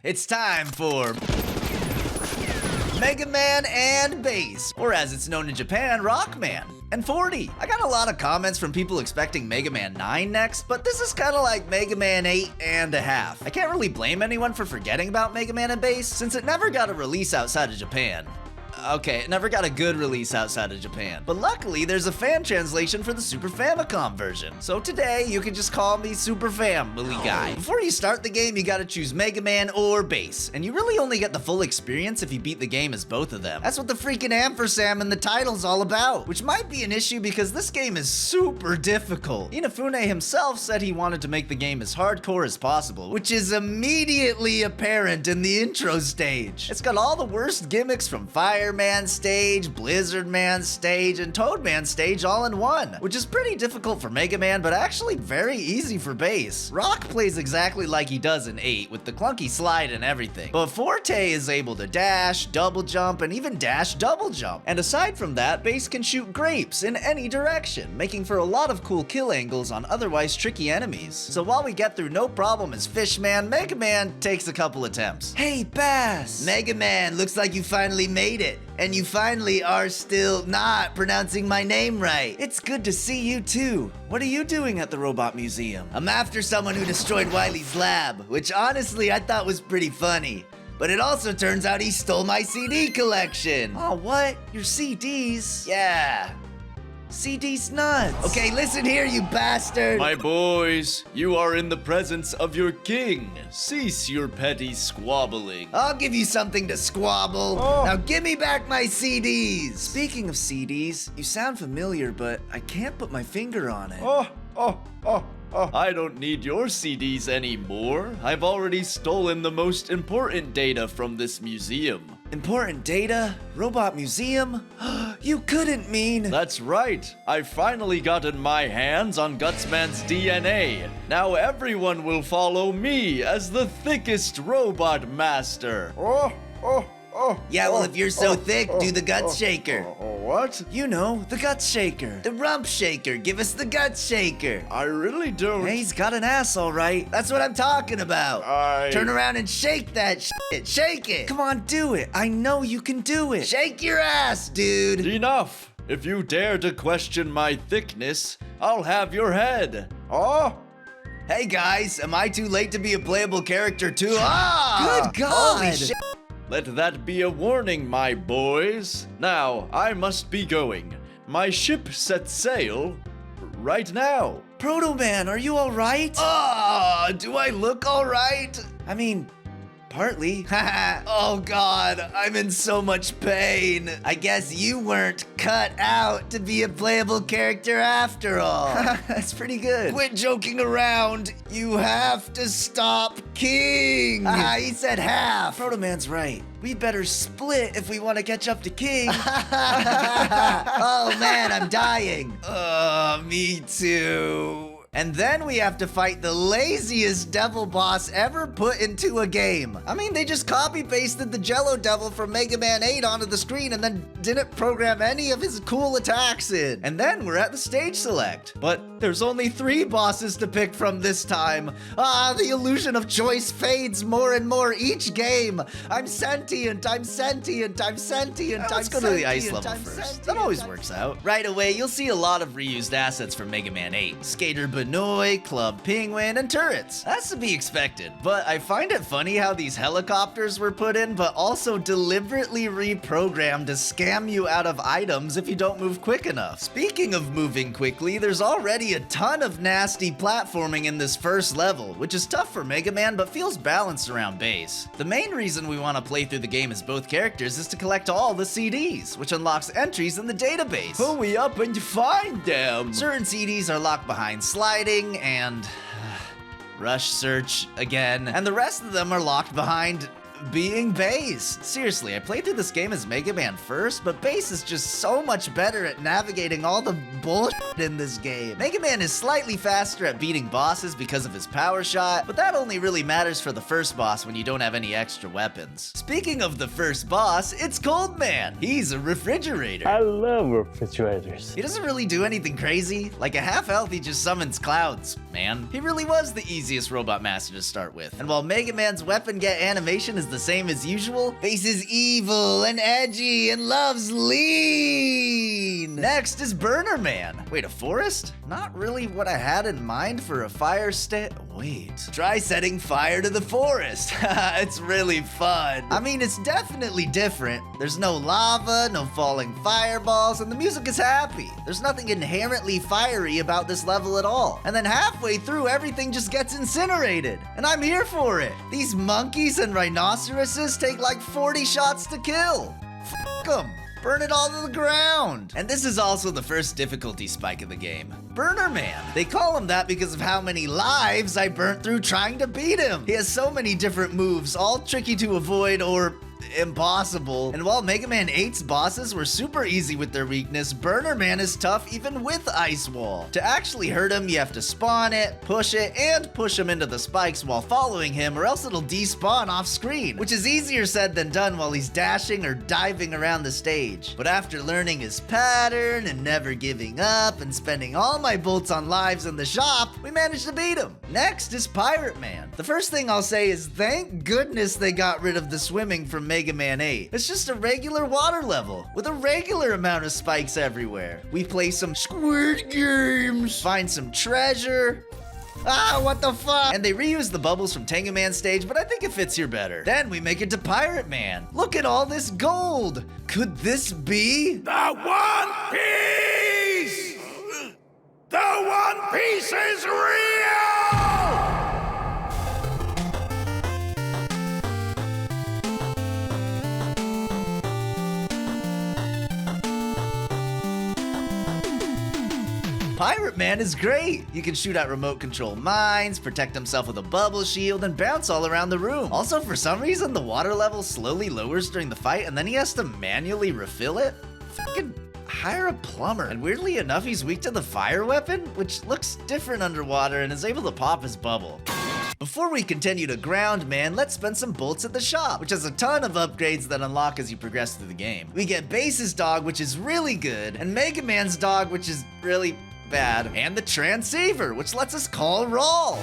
It's time for Mega Man and Bass, or as it's known in Japan, Rockman. And 40. I got a lot of comments from people expecting Mega Man 9 next, but this is kinda like Mega Man 8 and a half. I can't really blame anyone for forgetting about Mega Man and Bass, since it never got a release outside of Japan. Okay, it never got a good release outside of Japan. But luckily, there's a fan translation for the Super Famicom version. So today, you can just call me Super Family Guy. Before you start the game, you gotta choose Mega Man or Bass. And you really only get the full experience if you beat the game as both of them. That's what the freaking ampersand in the title's all about. Which might be an issue because this game is super difficult. Inafune himself said he wanted to make the game as hardcore as possible, which is immediately apparent in the intro stage. It's got all the worst gimmicks from Fireman stage, Blizzard Man stage, and Toad Man stage all in one, which is pretty difficult for Mega Man, but actually very easy for Bass. Rock plays exactly like he does in 8, with the clunky slide and everything, but Forte is able to dash, double jump, and even dash double jump. And aside from that, Bass can shoot grapes in any direction, making for a lot of cool kill angles on otherwise tricky enemies. So while we get through no problem as Fishman, Mega Man takes a couple attempts. Hey Bass! Mega Man, looks like you finally made it. And you finally are still not pronouncing my name right. It's good to see you too. What are you doing at the Robot Museum? I'm after someone who destroyed Wily's lab, which honestly I thought was pretty funny. But it also turns out he stole my CD collection. Oh, what? Your CDs? Yeah. CD's nuts. Okay, listen here, you bastard. My boys, you are in the presence of your king. Cease your petty squabbling. I'll give you something to squabble. Now give me back my CDs. Speaking of CDs, you sound familiar, but I can't put my finger on it. I don't need your CDs anymore. I've already stolen the most important data from this museum. Important data? Robot Museum? You couldn't mean... That's right. I finally gotten my hands on Gutsman's DNA. Now everyone will follow me as the thickest robot master. Yeah, well, if you're so thick, do the Guts Shaker. What? You know, the Guts Shaker. The Rump Shaker. Give us the Guts Shaker. I really don't. Hey, he's got an ass, all right. That's what I'm talking about. Turn around and shake that shit. Shake it. Come on, do it. I know you can do it. Shake your ass, dude. Enough. If you dare to question my thickness, I'll have your head. Hey, guys, am I too late to be a playable character, too? Good God. Holy shit. Let that be a warning, my boys. Now, I must be going. My ship sets sail right now. Proto Man, are you all right? Do I look all right? I mean, partly. Oh God, I'm in so much pain. I guess you weren't cut out to be a playable character after all. That's pretty good. Quit joking around. You have to stop King. He said half. Proto Man's right. We better split if we want to catch up to King. Oh man, I'm dying. Me too. And then we have to fight the laziest devil boss ever put into a game. I mean, they just copy-pasted the Jello Devil from Mega Man 8 onto the screen and then didn't program any of his cool attacks in. And then we're at the stage select. But there's only 3 bosses to pick from this time. The illusion of choice fades more and more each game. I'm sentient, I'm sentient, I'm sentient, Let's go to the ice level first. That always works out. Right away, you'll see a lot of reused assets from Mega Man 8. Skater Benoit, Club Penguin, and turrets. That's to be expected, but I find it funny how these helicopters were put in, but also deliberately reprogrammed to scam you out of items if you don't move quick enough. Speaking of moving quickly, there's already a ton of nasty platforming in this first level, which is tough for Mega Man, but feels balanced around Bass. The main reason we want to play through the game as both characters is to collect all the CDs, which unlocks entries in the database. Hurry up and find them. Certain CDs are locked behind sliding and rush search again, and the rest of them are locked behind being Bass. Seriously, I played through this game as Mega Man first, but Bass is just so much better at navigating all the bullshit in this game. Mega Man is slightly faster at beating bosses because of his power shot, but that only really matters for the first boss when you don't have any extra weapons. Speaking of the first boss, it's Goodman. He's a refrigerator. I love refrigerators. He doesn't really do anything crazy. Like a half health, he just summons clouds, man. He really was the easiest robot master to start with. And while Mega Man's weapon get animation is the same as usual, Bass is evil and edgy and loves lean. Next is Burner Man. Wait, a forest? Not really what I had in mind for a fire Wait. Try setting fire to the forest. It's really fun. I mean, it's definitely different. There's no lava, no falling fireballs, and the music is happy. There's nothing inherently fiery about this level at all. And then halfway through, everything just gets incinerated. And I'm here for it. These monkeys and rhinoceroses take like 40 shots to kill. F*** 'em. Burn it all to the ground. And this is also the first difficulty spike of the game. Burner Man. They call him that because of how many lives I burnt through trying to beat him. He has so many different moves, all tricky to avoid or impossible. And while Mega Man 8's bosses were super easy with their weakness, Burner Man is tough even with Ice Wall. To actually hurt him, you have to spawn it, and push him into the spikes while following him, or else it'll despawn off screen, which is easier said than done while he's dashing or diving around the stage. But after learning his pattern and never giving up and spending all my bolts on lives in the shop, we managed to beat him. Next is Pirate Man. The first thing I'll say is thank goodness they got rid of the swimming from Mega Man 8. It's just a regular water level with a regular amount of spikes everywhere. We play some Squid Games, find some treasure. Ah, what the fuck? And they reuse the bubbles from Tengu Man's stage, but I think it fits here better. Then we make it to Pirate Man. Look at all this gold. Could this be the One Piece? The One Piece is real! Pirate Man is great! You can shoot out remote control mines, protect himself with a bubble shield, and bounce all around the room. Also, for some reason, the water level slowly lowers during the fight, and then he has to manually refill it? Fucking hire a plumber. And weirdly enough, he's weak to the fire weapon, which looks different underwater and is able to pop his bubble. Before we continue to Ground Man, let's spend some bolts at the shop, which has a ton of upgrades that unlock as you progress through the game. We get Bass's dog, which is really good, and Mega Man's dog, which is really bad, and the transceiver, which lets us call roll.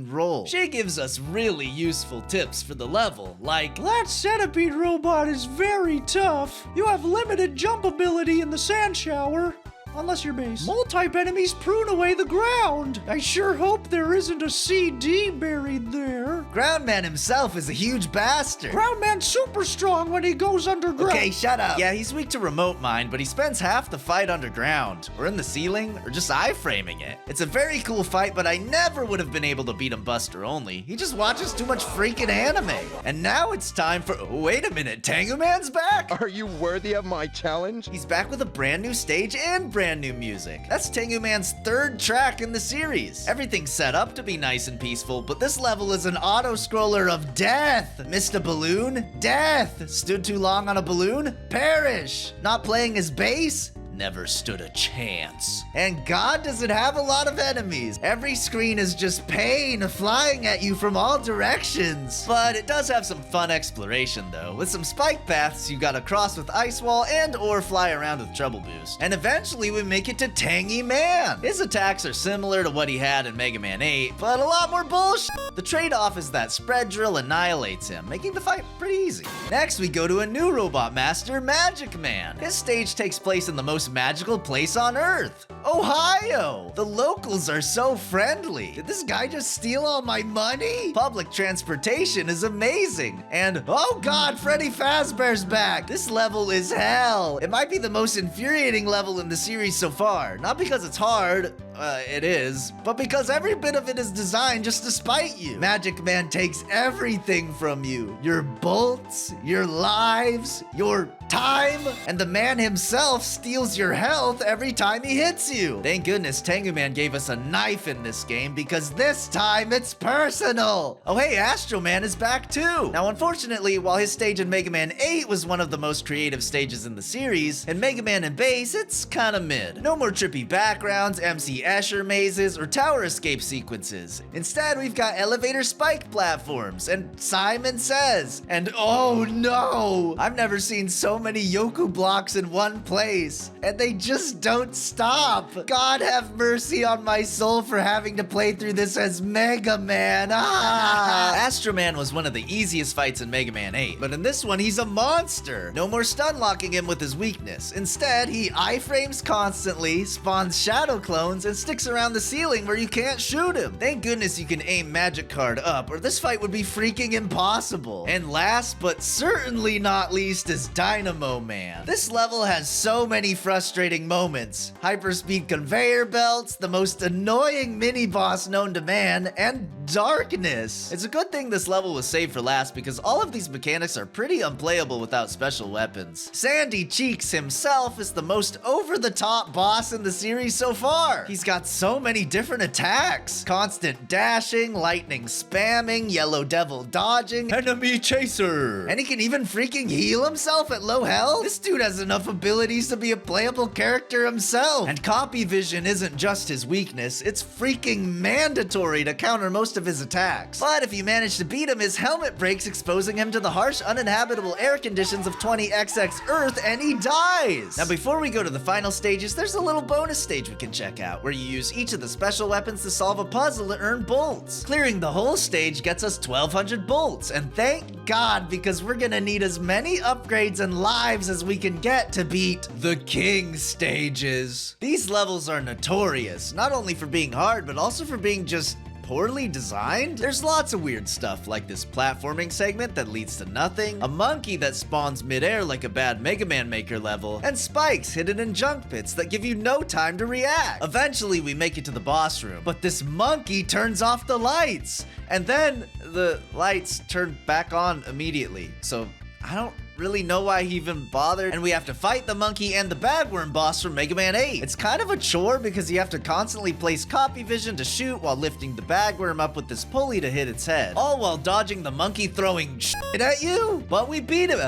Roll. She gives us really useful tips for the level, like, that centipede robot is very tough. You have limited jump ability in the sand shower. Unless you're Bass. Mole-type enemies prune away the ground. I sure hope there isn't a CD buried there. Groundman himself is a huge bastard. Groundman's super strong when he goes underground. Okay, shut up. Yeah, he's weak to remote mine, but he spends half the fight underground, or in the ceiling, or just iframing it. It's a very cool fight, but I never would have been able to beat him Buster only. He just watches too much freaking anime. And now it's time for, wait a minute, Tengu Man's back? Are you worthy of my challenge? He's back with a brand new stage and brand new music. That's Tengu Man's third track in the series. Everything's set up to be nice and peaceful, but this level is an auto-scroller of death. Missed a balloon? Death. Stood too long on a balloon? Perish. Not playing his bass? Never stood a chance. And God, does it have a lot of enemies. Every screen is just pain flying at you from all directions. But it does have some fun exploration though, with some spike paths you gotta cross with Ice Wall and or fly around with Trouble Boost. And eventually we make it to Tangy Man. His attacks are similar to what he had in Mega Man 8, but a lot more bullshit. The trade-off is that Spread Drill annihilates him, making the fight pretty easy. Next we go to a new robot master, Magic Man. His stage takes place in the most magical place on Earth, Ohio. The locals are so friendly. Did this guy just steal all my money? Public transportation is amazing. And oh God, Freddy Fazbear's back. This level is hell. It might be the most infuriating level in the series so far. Not because it's hard, it is, but because every bit of it is designed just to spite you. Magic Man takes everything from you. Your bolts, your lives, your time, and the man himself steals your health every time he hits you. Thank goodness Tengu Man gave us a knife in this game because this time it's personal. Oh hey, Astro Man is back too. Now unfortunately, while his stage in Mega Man 8 was one of the most creative stages in the series, in Mega Man and Bass, it's kinda mid. No more trippy backgrounds, MC Escher mazes, or tower escape sequences. Instead, we've got elevator spike platforms, and Simon Says, and oh no! I've never seen so many Yoku blocks in one place, and they just don't stop. God have mercy on my soul for having to play through this as Mega Man. Astro Man was one of the easiest fights in Mega Man 8, but in this one, he's a monster. No more stun locking him with his weakness. Instead, he iframes constantly, spawns shadow clones, and sticks around the ceiling where you can't shoot him. Thank goodness you can aim Magic Card up, or this fight would be freaking impossible. And last but certainly not least is Dynamo Man. This level has so many frustrating moments. Hyperspeed conveyor belts, the most annoying mini-boss known to man, and darkness. It's a good thing this level was saved for last because all of these mechanics are pretty unplayable without special weapons. Sandy Cheeks himself is the most over-the-top boss in the series so far. He's got so many different attacks. Constant dashing, lightning spamming, yellow devil dodging, Enemy chaser! and he can even freaking heal himself at low health? This dude has enough abilities to be a playable character himself. And copy vision isn't just his weakness, it's freaking mandatory to counter most of his attacks. But if you manage to beat him, his helmet breaks, exposing him to the harsh, uninhabitable air conditions of 20XX Earth, and he dies. Now before we go to the final stages, there's a little bonus stage we can check out, where you use each of the special weapons to solve a puzzle to earn bolts. Clearing the whole stage gets us 1,200 bolts, and thank God, because we're gonna need as many upgrades and lives as we can get to beat the King stages. These levels are notorious, not only for being hard, but also for being just poorly designed. There's lots of weird stuff like this platforming segment that leads to nothing, a monkey that spawns midair like a bad Mega Man Maker level, and spikes hidden in junk pits that give you no time to react. Eventually we make it to the boss room, but this monkey turns off the lights, and then the lights turn back on immediately. So I don't really know why he even bothered, and we have to fight the monkey and the bagworm boss from Mega Man 8. It's kind of a chore because you have to constantly place copy vision to shoot while lifting the bagworm up with this pulley to hit its head, all while dodging the monkey throwing shit at you. But we beat him.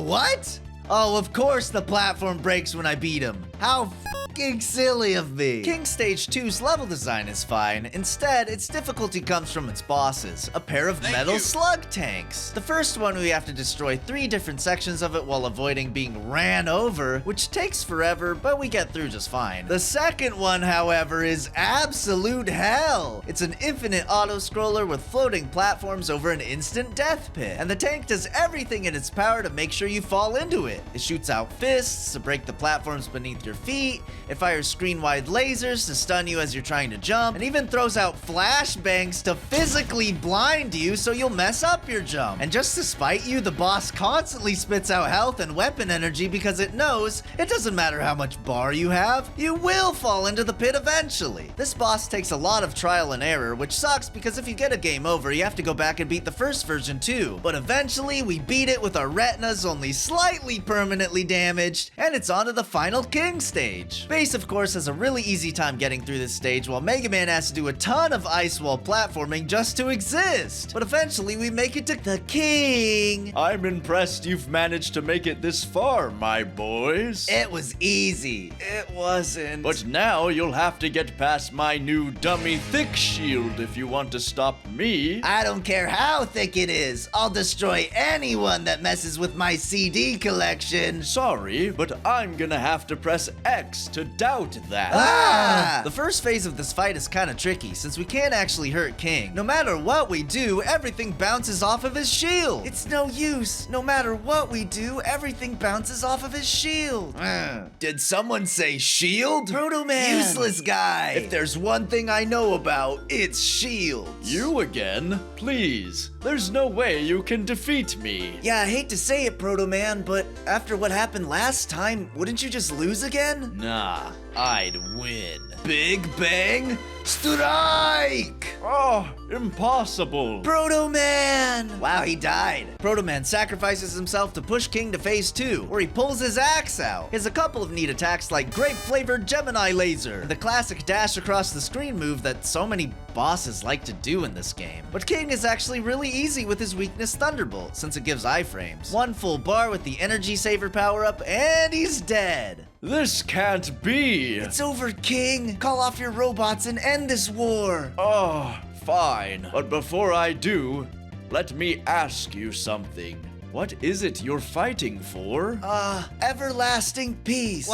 What? Oh, of course the platform breaks when I beat him. How fucking silly of me. King Stage 2's level design is fine. Instead, its difficulty comes from its bosses, a pair of metal slug tanks. The first one, we have to destroy 3 different sections of it while avoiding being ran over, which takes forever, but we get through just fine. The second one, however, is absolute hell. It's an infinite auto-scroller with floating platforms over an instant death pit, and the tank does everything in its power to make sure you fall into it. It shoots out fists to break the platforms beneath your feet, it fires screen-wide lasers to stun you as you're trying to jump, and even throws out flashbangs to physically blind you so you'll mess up your jump. And just to spite you, the boss constantly spits out health and weapon energy because it knows it doesn't matter how much bar you have, you will fall into the pit eventually. This boss takes a lot of trial and error, which sucks because if you get a game over, you have to go back and beat the first version too. But eventually, we beat it with our retinas only slightly permanently damaged, and it's on to the final King stage. Bass, of course, has a really easy time getting through this stage, while Mega Man has to do a ton of ice wall platforming just to exist. But eventually, we make it to the King. I'm impressed you've managed to make it this far, my boys. It was easy. It wasn't. But now you'll have to get past my new dummy thick shield if you want to stop me. I don't care how thick it is. I'll destroy anyone that messes with my CD collection. Sorry, but I'm gonna have to press X to doubt that. The first phase of this fight is kind of tricky since we can't actually hurt King. No matter what we do, everything bounces off of his shield. It's no use. No matter what we do, everything bounces off of his shield. Did someone say shield? Proto Man. Useless guy. If there's one thing I know about, it's shields. You again? Please. There's no way you can defeat me. Yeah, I hate to say it, Proto Man, but after what happened last time, wouldn't you just lose again? Nah, I'd win. Big Bang Strike! Oh, impossible. Proto Man! Wow, he died. Proto Man sacrifices himself to push King to phase 2, where he pulls his axe out. He has a couple of neat attacks like grape-flavored Gemini Laser, the classic dash across the screen move that so many bosses like to do in this game. But King is actually really easy with his weakness Thunderbolt, since it gives iframes. One full bar with the Energy Saver power-up, and he's dead. This can't be. It's over, King. Call off your robots and end this war. Oh, fine. But before I do, let me ask you something. What is it you're fighting for? Everlasting peace.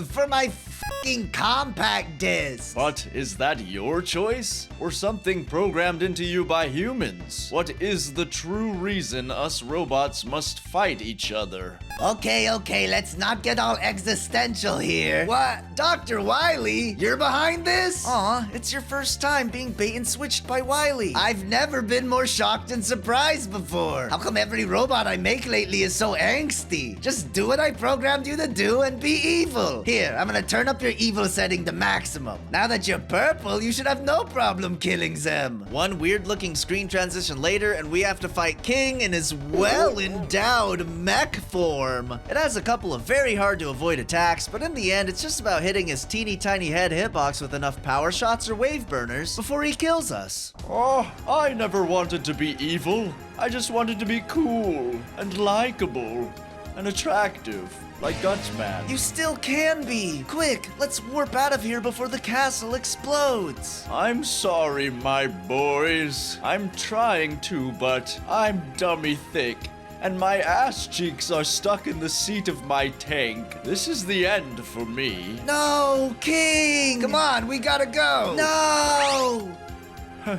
For my fucking compact disc. But is that your choice? Or something programmed into you by humans? What is the true reason us robots must fight each other? Okay, let's not get all existential here. What? Dr. Wily? You're behind this? Aw, it's your first time being bait and switched by Wily. I've never been more shocked and surprised before. How come every robot I make lately is so angsty? Just do what I programmed you to do and be evil. Here, I'm gonna turn up your evil setting to maximum. Now that you're purple, you should have no problem killing them. One weird-looking screen transition later, and we have to fight King in his well-endowed mech form. It has a couple of very hard to avoid attacks, but in the end, it's just about hitting his teeny tiny head hitbox with enough power shots or wave burners before he kills us. Oh, I never wanted to be evil. I just wanted to be cool and likable and attractive, like Gutsman. You still can be. Quick, let's warp out of here before the castle explodes. I'm sorry, my boys. I'm trying to, but I'm dummy thick. And my ass cheeks are stuck in the seat of my tank. This is the end for me. No, King! Come on, we gotta go! No!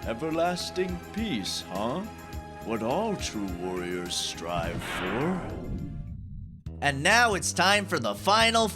Everlasting peace, huh? What all true warriors strive for. And now it's time for the final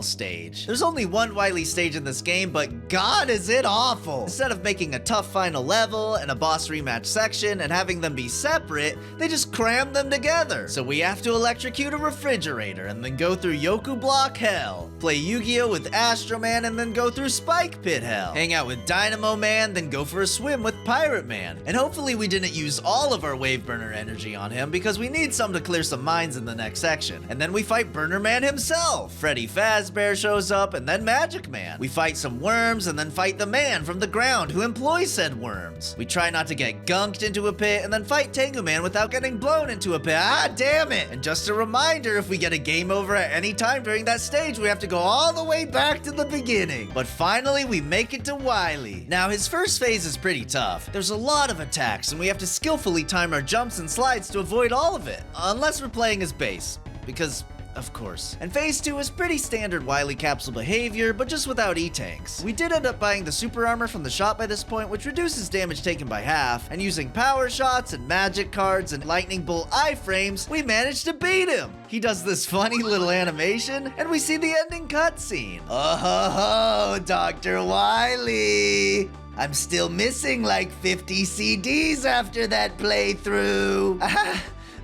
stage. There's only one Wily stage in this game, but God is it awful. Instead of making a tough final level and a boss rematch section and having them be separate, they just cram them together. So we have to electrocute a refrigerator and then go through Yoku Block Hell, play Yu-Gi-Oh! With Astro Man and then go through Spike Pit Hell, hang out with Dynamo Man, then go for a swim with Pirate Man. And hopefully we didn't use all of our Wave Burner energy on him because we need some to clear some mines in the next section. And then we fight Burner Man himself. Freddy Fazbear shows up and then Magic Man. We fight some worms and then fight the man from the ground who employs said worms. We try not to get gunked into a pit and then fight Tengu Man without getting blown into a pit. Ah, damn it! And just a reminder, if we get a game over at any time during that stage, we have to go all the way back to the beginning. But finally, we make it to Wily. Now, his first phase is pretty tough. There's a lot of attacks and we have to skillfully time our jumps and slides to avoid all of it. Unless we're playing as base. Because of course. And phase 2 is pretty standard Wily capsule behavior, but just without E-tanks. We did end up buying the super armor from the shop by this point, which reduces damage taken by half, and using power shots and magic cards and lightning bolt iframes, we managed to beat him. He does this funny little animation, and we see the ending cutscene. Oh ho ho, Dr. Wily! I'm still missing like 50 CDs after that playthrough.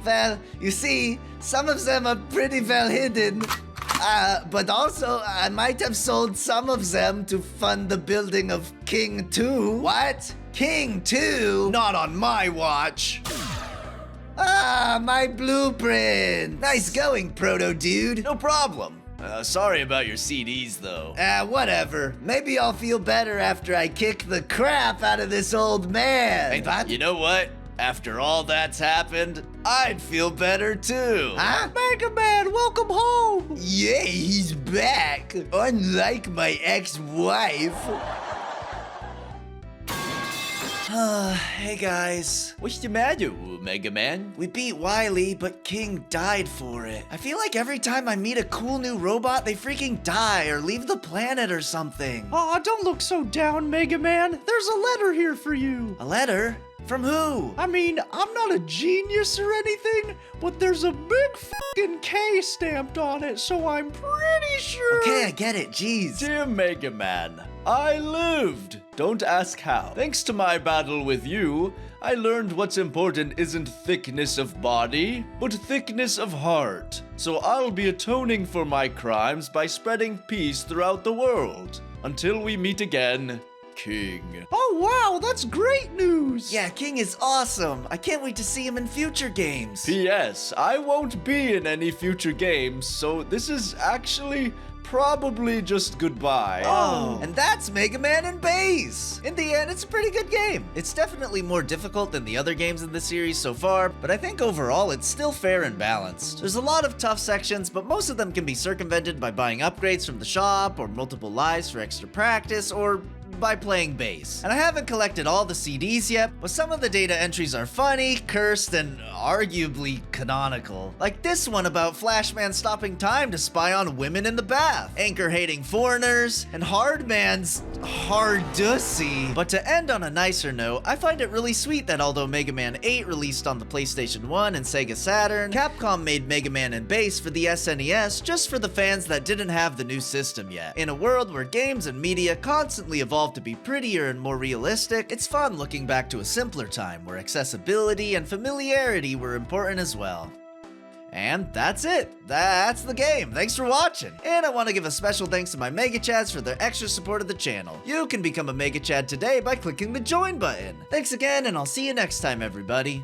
Well, you see, some of them are pretty well hidden. But also, I might have sold some of them to fund the building of King 2. What? King 2? Not on my watch. Ah, my blueprint. Nice going, Proto Dude. No problem. Sorry about your CDs, though. Whatever. Maybe I'll feel better after I kick the crap out of this old man. Hey, What? you know what? After all that's happened, I'd feel better too. Huh? Mega Man, welcome home! Yeah, he's back. Unlike my ex-wife. Hey guys. What's the matter, Mega Man? We beat Wily, but King died for it. I feel like every time I meet a cool new robot, they freaking die or leave the planet or something. Aw, don't look so down, Mega Man. There's a letter here for you. A letter? From who? I mean, I'm not a genius or anything, but there's a big fucking K stamped on it, so I'm pretty sure. Okay, I get it. Jeez. Dear Mega Man, I lived. Don't ask how. Thanks to my battle with you, I learned what's important isn't thickness of body, but thickness of heart. So I'll be atoning for my crimes by spreading peace throughout the world. Until we meet again, King. Oh wow, that's great news! Yeah, King is awesome. I can't wait to see him in future games. P.S. I won't be in any future games, so this is actually probably just goodbye. Oh, and that's Mega Man and Bass! In the end, it's a pretty good game. It's definitely more difficult than the other games in the series so far, but I think overall it's still fair and balanced. There's a lot of tough sections, but most of them can be circumvented by buying upgrades from the shop, or multiple lives for extra practice, or by playing bass. And I haven't collected all the CDs yet, but some of the data entries are funny, cursed, and arguably canonical. Like this one about Flashman stopping time to spy on women in the bath, Anchor hating foreigners, and Hardman's hardussy. But to end on a nicer note, I find it really sweet that although Mega Man 8 released on the PlayStation 1 and Sega Saturn, Capcom made Mega Man and Bass for the SNES just for the fans that didn't have the new system yet. In a world where games and media constantly evolve to be prettier and more realistic, it's fun looking back to a simpler time where accessibility and familiarity were important as well. And that's it. That's the game. Thanks for watching. And I want to give a special thanks to my Mega Chads for their extra support of the channel. You can become a Mega Chad today by clicking the join button. Thanks again, and I'll see you next time, everybody.